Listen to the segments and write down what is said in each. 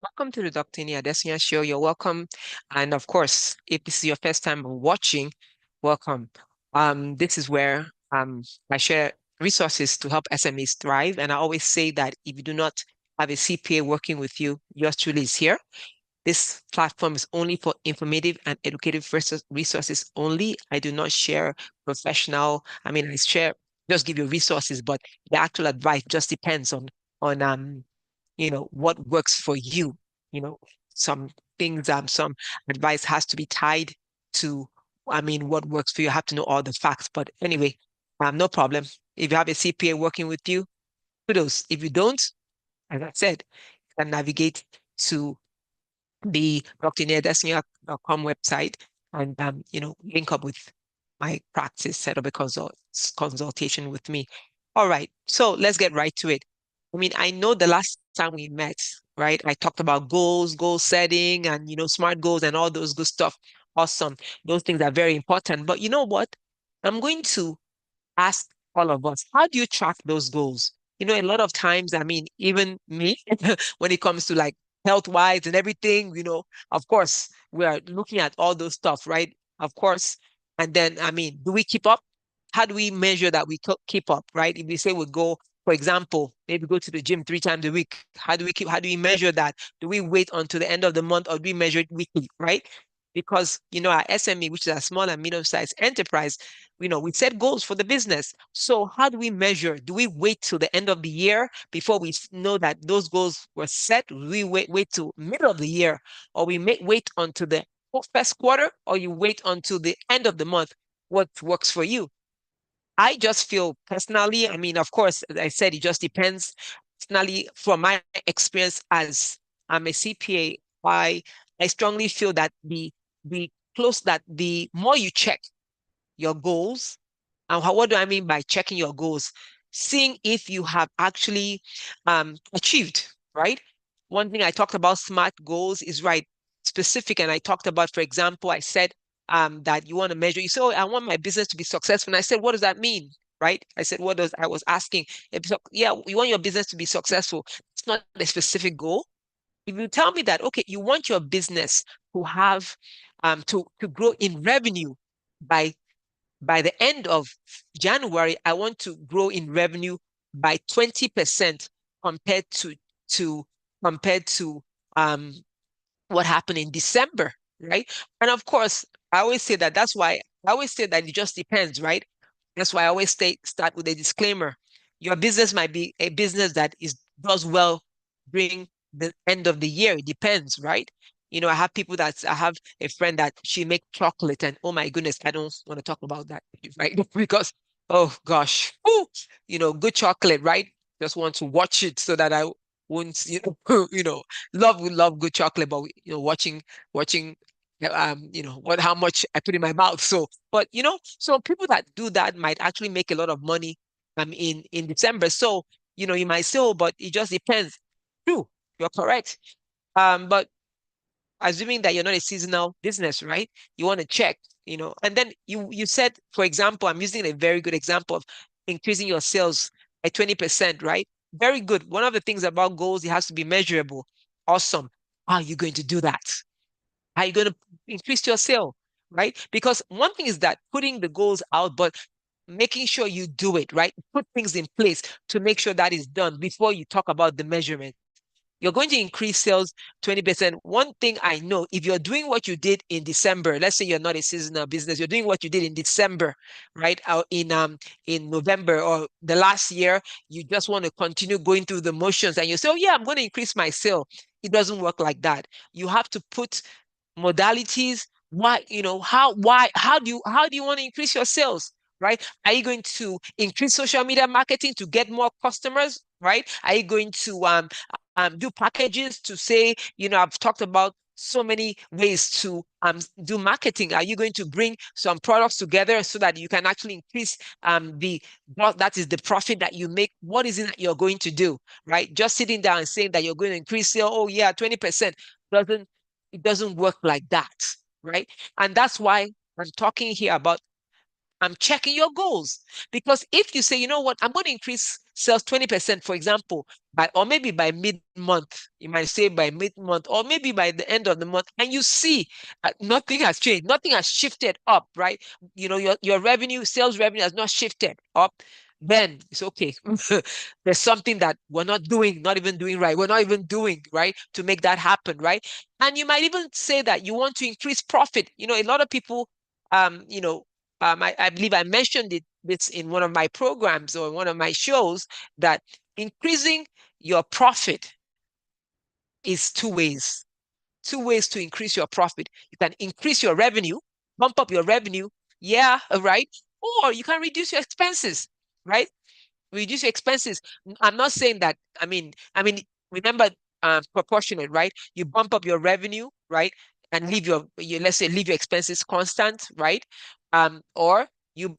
Welcome to the Dr. Nia Adesanya Show. You're welcome. And of course, if this is your first time watching, welcome. This is where I share resources to help SMEs thrive. And I always say that if you do not have a CPA working with you, yours truly is here. This platform is only for informative and educative resources only. I do not share professional. I share just give you resources, but the actual advice just depends on what works for you. You know, some things, some advice has to be tied to, what works for you. You have to know all the facts. But anyway, no problem. If you have a CPA working with you, kudos. If you don't, as I said, you can navigate to the drnedesnia.com website and link up with my practice, set up a consultation with me. All right, so let's get right to it. I know the last time we met, right? I talked about goals, goal setting, and smart goals and all those good stuff. Awesome. Those things are very important. But you know what? I'm going to ask all of us, how do you track those goals? A lot of times, even me, when it comes to like health wise and everything, of course, we are looking at all those stuff, right? Of course. And then, do we keep up? How do we measure that we keep up, right? If we say we go, for example, maybe go to the gym 3 times a week, how do we measure that? Do we wait until the end of the month or do we measure it weekly, right? Because, our SME, which is a small and medium-sized enterprise, we set goals for the business. So how do we measure? Do we wait till the end of the year before we know that those goals were set? Do we wait till middle of the year, or we may wait until the first quarter, or you wait until the end of the month? What works for you? I just feel personally, of course, as I said, it just depends. Personally, from my experience as I'm a CPA, I strongly feel that the more you check your goals. And what do I mean by checking your goals? Seeing if you have actually achieved, right? One thing I talked about smart goals is right, specific. And I talked about, for example, I said that you want to measure. You say, oh, I want my business to be successful. And I said, what does that mean? Right? I said, I was asking, yeah, you want your business to be successful. It's not a specific goal. If you tell me that, okay, you want your business to have to grow in revenue by the end of January, I want to grow in revenue by 20% compared to to compared to what happened in December, right? And of course, I always say that that's why I always say that it just depends, right? That's why I always start with a disclaimer. Your business might be a business that does well during the end of the year. It depends, right? I have a friend that she make chocolate, and oh my goodness, I don't want to talk about that, right? Because oh gosh, ooh, good chocolate, right? Just want to watch it so that I won't, love good chocolate, but watching what how much I put in my mouth. So, but so people that do that might actually make a lot of money in December. So, you might say, oh, but it just depends. True, you're correct. But assuming that you're not a seasonal business, right? You want to check, and then you said, for example, I'm using a very good example of increasing your sales by 20%, right? Very good. One of the things about goals, it has to be measurable. Awesome. How are you going to do that? How are you going to increase your sale, right? Because one thing is that putting the goals out, but making sure you do it, right? Put things in place to make sure that is done before you talk about the measurement. You're going to increase sales 20%. One thing I know, if you're doing what you did in December, let's say you're not a seasonal business, you're doing what you did in December, right? In November or the last year, you just want to continue going through the motions and you say, oh yeah, I'm going to increase my sale. It doesn't work like that. You have to put modalities. Why, how do you want to increase your sales? Right? Are you going to increase social media marketing to get more customers? Right? Are you going to do packages to say, I've talked about so many ways to do marketing. Are you going to bring some products together so that you can actually increase that is the profit that you make? What is it that you're going to do? Right? Just sitting down and saying that you're going to increase sale, oh yeah, 20% doesn't it doesn't work like that, right? And that's why I'm talking here about I'm checking your goals. Because if you say, you know what, I'm going to increase sells 20%, for example, or maybe by mid-month, you might say by mid-month, or maybe by the end of the month, and you see nothing has changed, nothing has shifted up, right? Your revenue, sales revenue has not shifted up, then it's okay. There's something that we're not doing, not even doing right. We're not even doing right to make that happen, right? And you might even say that you want to increase profit. A lot of people, um, you know, I believe I mentioned this in one of my programs or one of my shows, that increasing your profit is two ways to increase your profit. You can increase your revenue, bump up your revenue, yeah, right? Or you can reduce your expenses, right? Reduce your expenses. I'm not saying that. I mean, remember, proportionate, right? You bump up your revenue, right, and leave let's say leave your expenses constant, right? Or your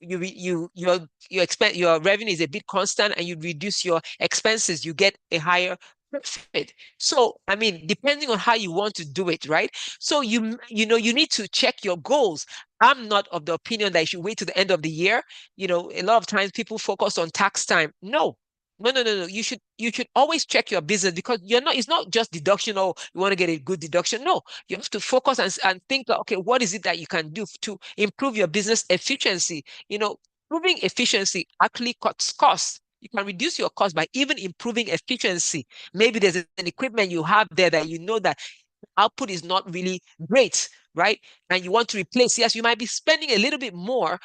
revenue is a bit constant, and you reduce your expenses, you get a higher profit. So, I mean, depending on how you want to do it, right? So you need to check your goals. I'm not of the opinion that you should wait to the end of the year. A lot of times people focus on tax time. No, no, no, no, no. You should always check your business, because it's not just deduction, or you want to get a good deduction. No, you have to focus and think, okay, what is it that you can do to improve your business efficiency? Improving efficiency actually cuts costs. You can reduce your cost by even improving efficiency. Maybe there's an equipment you have there that you know that output is not really great, right? And you want to replace, yes, you might be spending a little bit more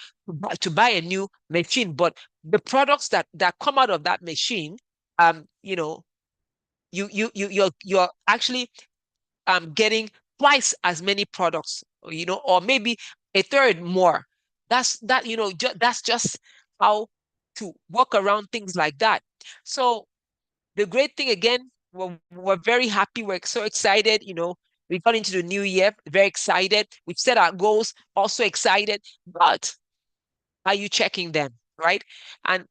to buy a new machine, but the products that come out of that machine, um, you know, you're actually getting twice as many products, or maybe a third more. That's just how to work around things like that. So the great thing again, we're very happy. We're so excited. We got into the new year, very excited. We've set our goals, also excited. But are you checking them, right? And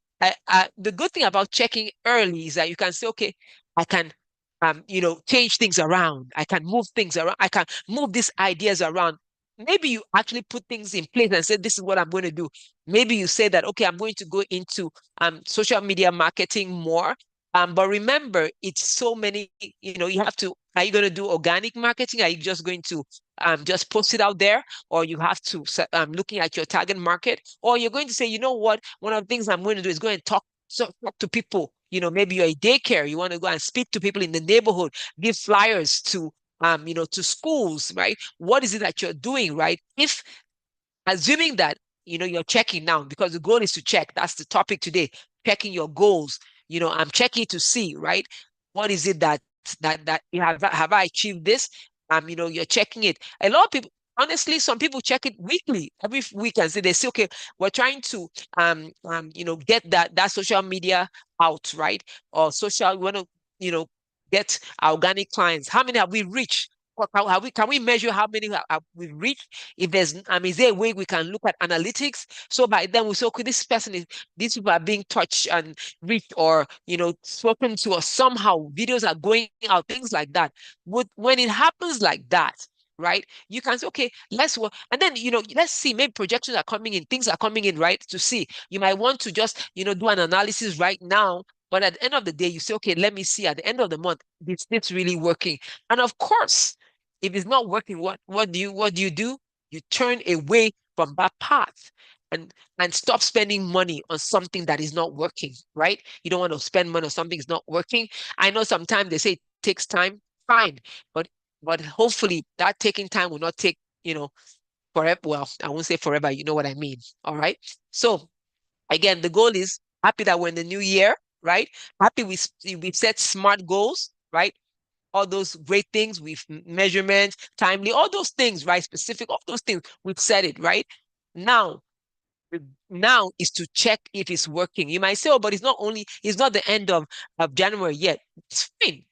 the good thing about checking early is that you can say, okay, I can, change things around. I can move things around. I can move these ideas around. Maybe you actually put things in place and say, this is what I'm going to do. Maybe you say that, okay, I'm going to go into social media marketing more. But remember, it's so many, you have to, are you going to do organic marketing? Are you just going to just post it out there? Or you have to looking at your target market, or you're going to say, you know what, one of the things I'm going to do is go and talk to people. Maybe you're a daycare, you want to go and speak to people in the neighborhood, give flyers to schools, right? What is it that you're doing, right? If assuming that you're checking now, because the goal is to check. That's the topic today. Checking your goals. I'm checking to see, right? What is it that you have I achieved this? You're checking it. A lot of people, honestly, some people check it weekly, every week, and say, they say, okay, we're trying to get that social media out, right? Or social, we want to, get our organic clients. How many have we reached? Can we measure how many have we reached? If is there a way we can look at analytics? So by then we say, okay, these people are being touched and reached, or spoken to, or somehow videos are going out, things like that. When it happens like that, right? You can say, okay, let's work, and then let's see, maybe projections are coming in, things are coming in, right? To see, you might want to just do an analysis right now. But at the end of the day, you say, okay, let me see at the end of the month, is this really working? And of course, if it's not working, what do you do? You turn away from that path, and stop spending money on something that is not working, right? You don't want to spend money on something that's not working. I know sometimes they say it takes time, fine, but hopefully that taking time will not take, forever. Well, I won't say forever, you know what I mean. All right. So again, the goal is, happy that we're in the new year, right? Happy we've set smart goals, right? All those great things, we've measurements, timely, all those things, right? Specific, all those things, we've said it, right? Now, now is to check if it's working. You might say, oh, but it's not the end of January yet. It's fine,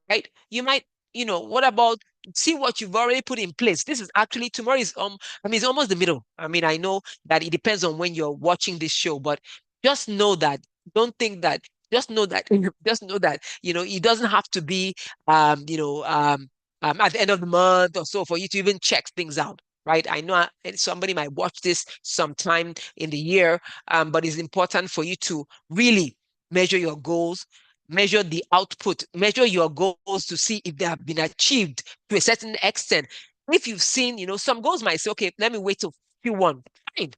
right? You might, what about, see what you've already put in place. This is actually, tomorrow is it's almost the middle. I know that it depends on when you're watching this show, but just know that, don't think that, just know that, just know that, it doesn't have to be at the end of the month or so for you to even check things out. Right. I know somebody might watch this sometime in the year, but it's important for you to really measure your goals, measure the output, measure your goals to see if they have been achieved to a certain extent. If you've seen, some goals might say, okay, let me wait till Q1. Fine,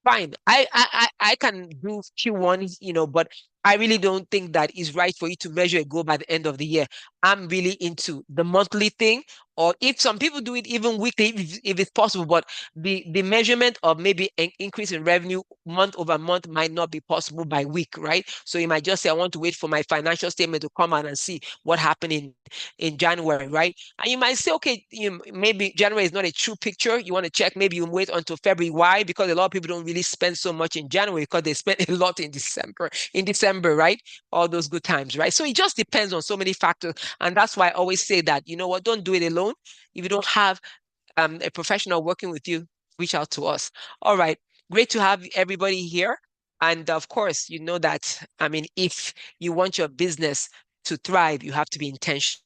fine. I can do Q1, but I really don't think that is right for you to measure a goal by the end of the year. I'm really into the monthly thing, or if some people do it even weekly, if it's possible, but the measurement of maybe an increase in revenue month over month might not be possible by week, right? So you might just say, I want to wait for my financial statement to come out and see what happened in January, right? And you might say, okay, maybe January is not a true picture. You want to check, maybe you wait until February. Why? Because a lot of people don't really spend so much in January because they spend a lot in December, right? All those good times, right? So it just depends on so many factors. And that's why I always say that, you know what, don't do it alone. If you don't have a professional working with you, reach out to us. All right. Great to have everybody here. And of course, you know that, I mean, if you want your business to thrive, you have to be intentional.